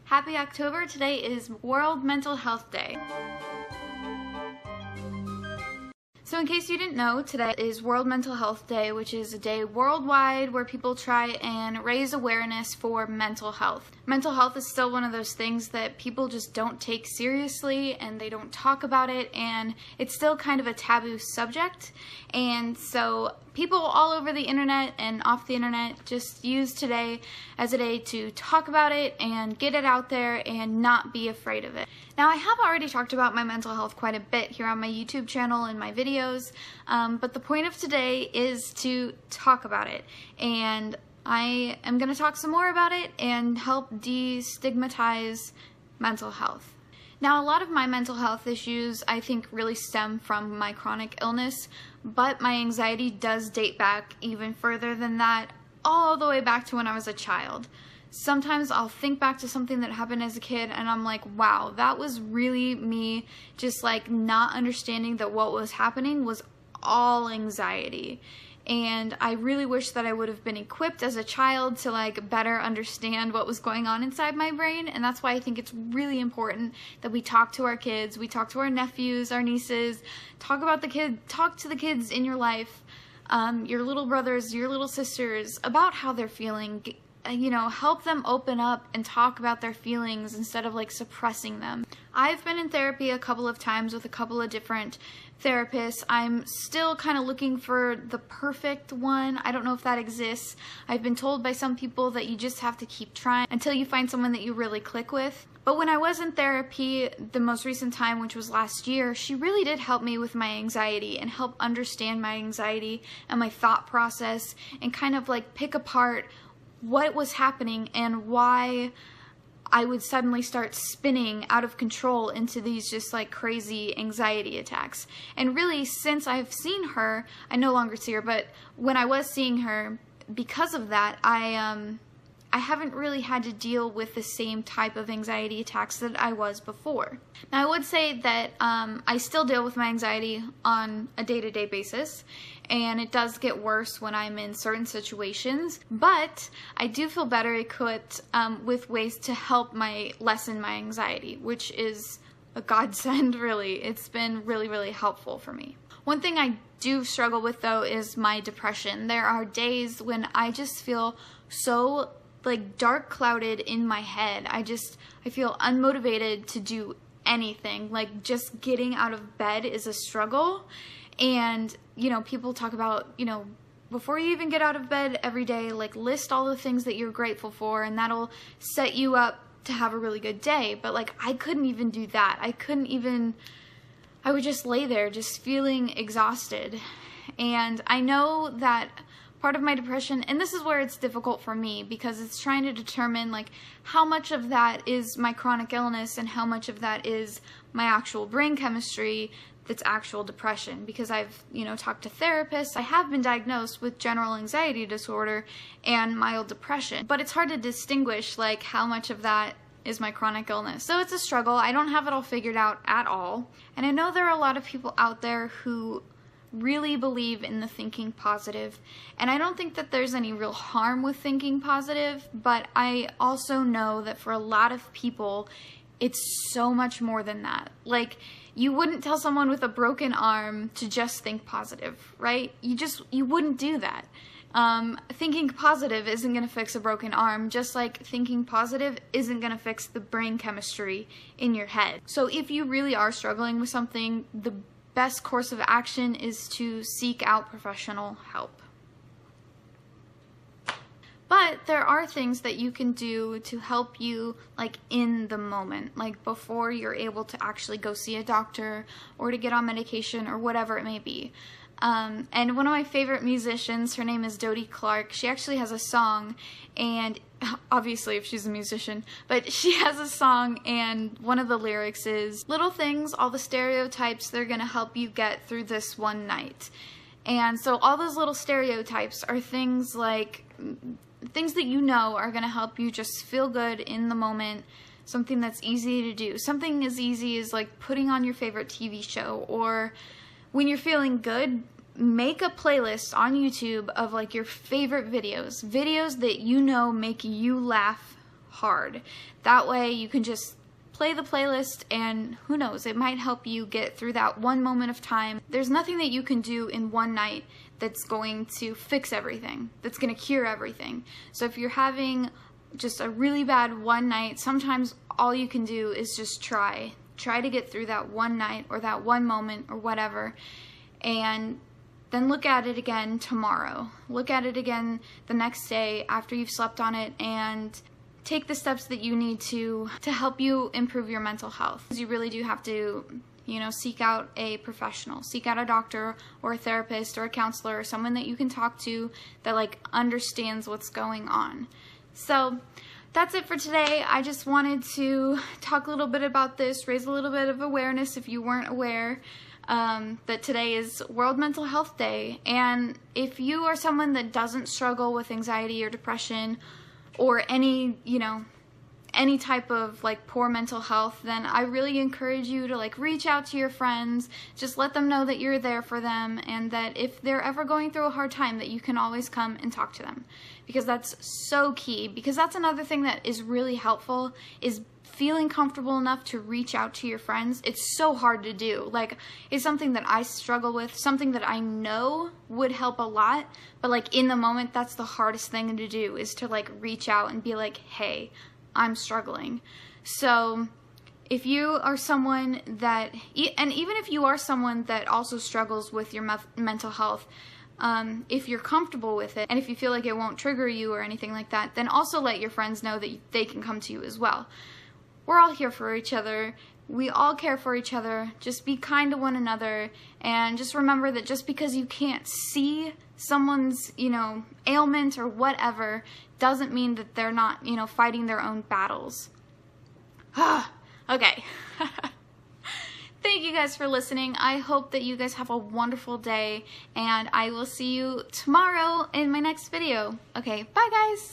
Happy October! Today is World Mental Health Day. So in case you didn't know, today is World Mental Health Day, which is a day worldwide where people try and raise awareness for mental health. Mental health is still one of those things that people just don't take seriously and they don't talk about it, and it's still kind of a taboo subject. And so people all over the internet and off the internet just use today as a day to talk about it and get it out there and not be afraid of it. Now, I have already talked about my mental health quite a bit here on my YouTube channel and my videos, but the point of today is to talk about it, and I am going to talk some more about it and help destigmatize mental health. Now, a lot of my mental health issues I think really stem from my chronic illness, but my anxiety does date back even further than that, all the way back to when I was a child. Sometimes I'll think back to something that happened as a kid and I'm like, wow, that was really me just like not understanding that what was happening was all anxiety. And I really wish that I would have been equipped as a child to like better understand what was going on inside my brain, and that's why I think it's really important that we talk to our kids, we talk to our nephews, our nieces, talk to the kids in your life, your little brothers, your little sisters, about how they're feeling. You know, help them open up and talk about their feelings instead of like suppressing them. I've been in therapy a couple of times with a couple of different therapists. I'm still kind of looking for the perfect one. I don't know if that exists. I've been told by some people that you just have to keep trying until you find someone that you really click with. But when I was in therapy, the most recent time, which was last year, she really did help me with my anxiety and help understand my anxiety and my thought process and kind of like pick apart what was happening and why I would suddenly start spinning out of control into these just like crazy anxiety attacks. And really, since I've seen her, I no longer see her, but when I was seeing her, because of that, I haven't really had to deal with the same type of anxiety attacks that I was before. Now, I would say that I still deal with my anxiety on a day-to-day basis, and it does get worse when I'm in certain situations, but I do feel better equipped with ways to help lessen my anxiety, which is a godsend, really. It's been really, really helpful for me. One thing I do struggle with, though, is my depression. There are days when I just feel so like dark clouded in my head. I feel unmotivated to do anything. Like just getting out of bed is a struggle. And you know, people talk about, you know, before you even get out of bed every day, like list all the things that you're grateful for, and that'll set you up to have a really good day. But like I couldn't even do that. I would just lay there just feeling exhausted. And I know that part of my depression, and this is where it's difficult for me because it's trying to determine like how much of that is my chronic illness and how much of that is my actual brain chemistry that's actual depression, because I've, you know, talked to therapists. I have been diagnosed with general anxiety disorder and mild depression, but it's hard to distinguish like how much of that is my chronic illness. So it's a struggle. I don't have it all figured out at all. And I know there are a lot of people out there who really believe in the thinking positive, and I don't think that there's any real harm with thinking positive, but I also know that for a lot of people it's so much more than that. Like, you wouldn't tell someone with a broken arm to just think positive, right? You wouldn't do that. Thinking positive isn't going to fix a broken arm, just like thinking positive isn't going to fix the brain chemistry in your head. So if you really are struggling with something, the best course of action is to seek out professional help. But there are things that you can do to help you like in the moment, like before you're able to actually go see a doctor or to get on medication or whatever it may be. And one of my favorite musicians, her name is Dodie Clark, she actually has a song, and obviously if she's a musician, but she has a song and one of the lyrics is, "Little things, all the stereotypes, they're gonna help you get through this one night." And so all those little stereotypes are things like, things that you know are gonna help you just feel good in the moment, something that's easy to do. Something as easy as like putting on your favorite TV show, or when you're feeling good, make a playlist on YouTube of like your favorite videos that you know make you laugh hard. That way you can just play the playlist, and who knows, it might help you get through that one moment of time. There's nothing that you can do in one night that's going to fix everything, that's going to cure everything. So if you're having just a really bad one night, sometimes all you can do is just try to get through that one night or that one moment or whatever, and then look at it again tomorrow. Look at it again the next day after you've slept on it, and take the steps that you need to help you improve your mental health. You really do have to, you know, seek out a professional, seek out a doctor or a therapist or a counselor or someone that you can talk to that like understands what's going on. So that's it for today. I just wanted to talk a little bit about this, raise a little bit of awareness if you weren't aware that today is World Mental Health Day. And if you are someone that doesn't struggle with anxiety or depression or any, you know, any type of like poor mental health, then I really encourage you to like reach out to your friends, just let them know that you're there for them, and that if they're ever going through a hard time, that you can always come and talk to them, because that's so key. Because that's another thing that is really helpful, is feeling comfortable enough to reach out to your friends. It's so hard to do. Like, it's something that I struggle with, something that I know would help a lot, but like in the moment, that's the hardest thing to do, is to like reach out and be like, hey, I'm struggling. So if you are someone that, and even if you are someone that also struggles with your mental health, if you're comfortable with it and if you feel like it won't trigger you or anything like that, then also let your friends know that they can come to you as well. We're all here for each other. We all care for each other. Just be kind to one another, and just remember that just because you can't see someone's, you know, ailment or whatever, doesn't mean that they're not, you know, fighting their own battles. Okay. Thank you guys for listening. I hope that you guys have a wonderful day, and I will see you tomorrow in my next video. Okay, bye guys!